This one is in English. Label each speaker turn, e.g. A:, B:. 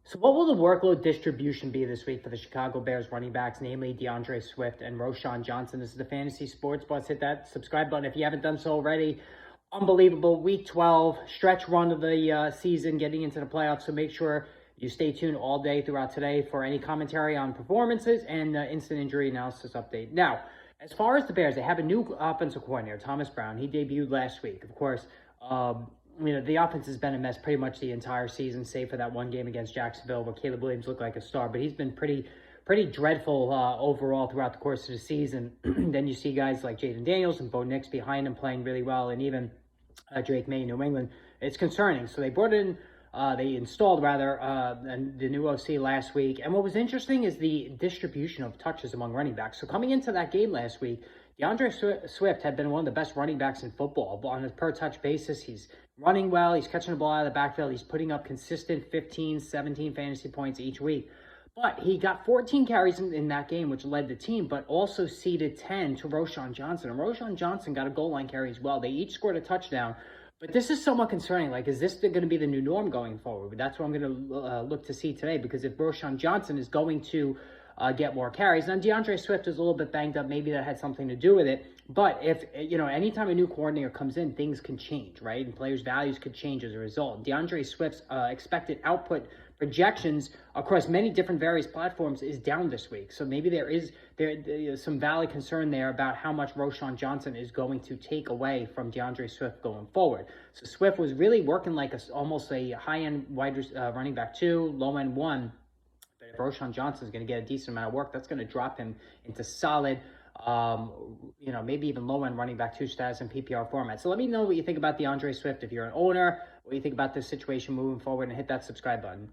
A: So what will the workload distribution be this week for the Chicago Bears running backs, namely DeAndre Swift and Roshan Johnson? This is the Fantasy Sports Buzz. Hit that subscribe button if you haven't done so already. Unbelievable week 12 stretch run of the season, getting into the playoffs. So make sure you stay tuned all day throughout today for any commentary on performances and instant injury analysis update. Now, as far as the Bears, they have a new offensive coordinator, Thomas Brown. He debuted last week. Of course, the offense has been a mess pretty much the entire season, save for that one game against Jacksonville where Caleb Williams looked like a star. But he's been pretty dreadful overall throughout the course of the season. Then you see guys like Jaden Daniels and Bo Nix behind him playing really well, and even Drake May in New England. It's concerning. So they installed the new OC last week. And what was interesting is the distribution of touches among running backs. So coming into that game last week, DeAndre Swift had been one of the best running backs in football. On a per-touch basis, he's running well. He's catching the ball out of the backfield. He's putting up consistent 15, 17 fantasy points each week. But he got 14 carries in that game, which led the team, but also ceded 10 to Roshan Johnson. And Roshan Johnson got a goal line carry as well. They each scored a touchdown. But this is somewhat concerning. Like, is this going to be the new norm going forward? That's what I'm going to look to see today, because if Roshan Johnson is going to get more carries. Now, DeAndre Swift is a little bit banged up. Maybe that had something to do with it. But if, anytime a new coordinator comes in, things can change, right? And players' values could change as a result. DeAndre Swift's expected output projections across many different various platforms is down this week. So maybe there is some valid concern there about how much Roshan Johnson is going to take away from DeAndre Swift going forward. So Swift was really working like almost a high-end running back 2, low-end 1. But if Roshan Johnson is going to get a decent amount of work, that's going to drop him into solid, maybe even low-end running back 2 status in PPR format. So let me know what you think about DeAndre Swift if you're an owner, what you think about this situation moving forward, and hit that subscribe button.